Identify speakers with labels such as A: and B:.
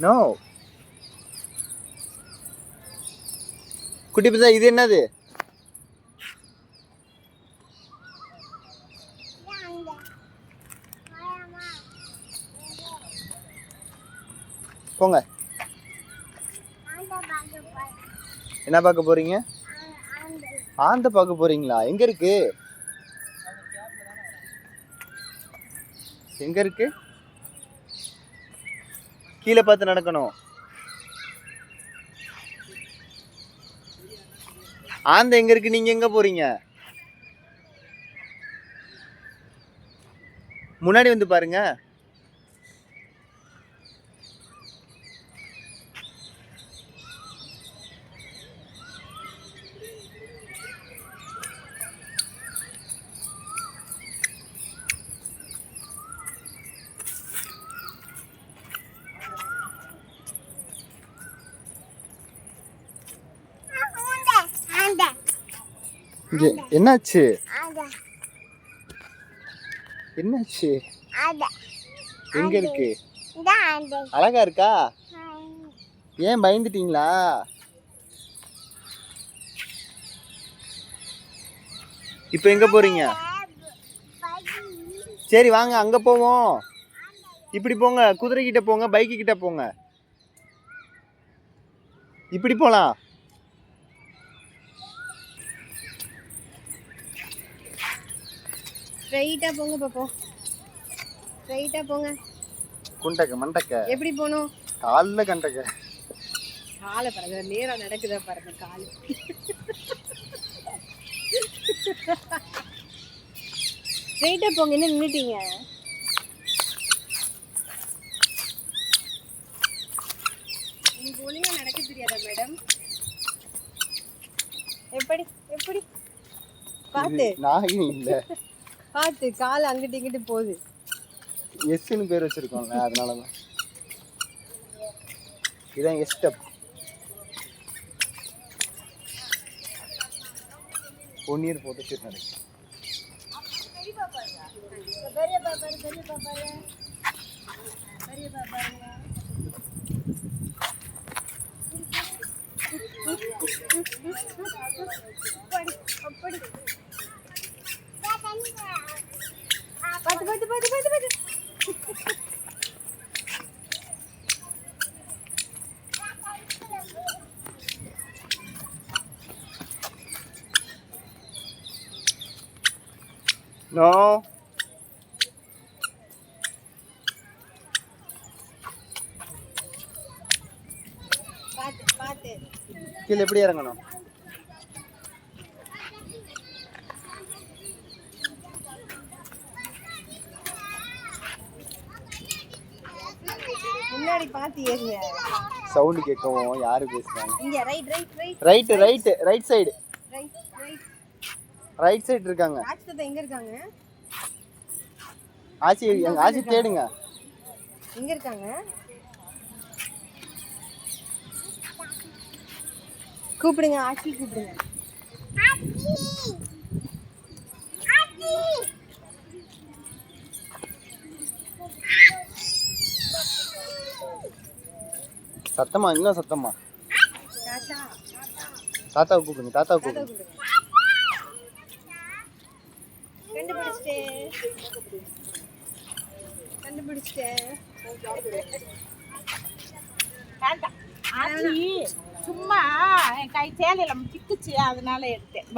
A: No. குட்டி பசா இது என்னது? போங்க. என்ன பார்க்க போறீங்க? ஆந்த பார்க்க போறீங்களா? எங்க இருக்கு? எங்க இருக்கு? கீழே பார்த்து நடக்கணும். ஆந்த எங்க இருக்கு? நீங்க எங்க போறீங்க? முன்னாடி வந்து பாருங்க. என்னாச்சு? என்னாச்சு? எங்க இருக்கு? அழகா இருக்கா? ஏன் பயந்துட்டீங்களா? இப்போ எங்க போறீங்க? சரி வாங்க அங்க போவோம். இப்படி போங்க, குதிரை கிட்ட போங்க, பைக்கு கிட்ட போங்க. இப்படி போலாம்.
B: ஸ்ட்ரைட்டா போங்க பாப்போம். ஸ்ட்ரைட்டா போங்க.
A: குண்டக்க மண்டக்க.
B: எப்படி போணும்?
A: கால்ல கண்டக்க.
B: காலை பாருங்க, நேரா நடக்குதா பாருங்க காலு. ஸ்ட்ரைட்டா போங்க. என்ன நின்னுட்டீங்க? உங்களுக்கு ஒழுங்கா நடக்க தெரியாதா மேடம்? எப்படி எப்படி பாத்து
A: நாகி இல்ல,
B: பாத்து கால் அங்கிட்டு இங்கிட்டு போகுது.
A: எஸ்ன்னு பேர் வச்சிருக்கோம்ல, அதனாலதான். இதான் எஸ் ஸ்டெப். 1 year போட்டோ ஷூட் நடக்கு. நோ. கீழே எப்படி இறங்கணும்?
B: முன்னாடி பாத்து ஏறுங்க.
A: சவுண்ட் கேட்கவும் யாரு பேசுறாங்க?
B: இங்க right right right
A: right right right side.
B: Right right
A: right side இருக்காங்க.
B: ஆச்சி தாத்தா எங்க இருக்காங்க?
A: ஆச்சி ஆச்சி தேடுங்க.
B: எங்க இருக்காங்க? கூப்பிடுங்க, ஆச்சி கூப்பிடுங்க.
A: சத்தமா, இன்னும் சத்தமா. தாத்தாவை கூப்பிடுங்க, தாத்தாவை கூப்பிடுங்க.
B: கண்டுபிடிச்சிட்டேன்.
C: சும்மா என் கை சேலையில சிக்குச்சு, அதனால எடுத்தேன்.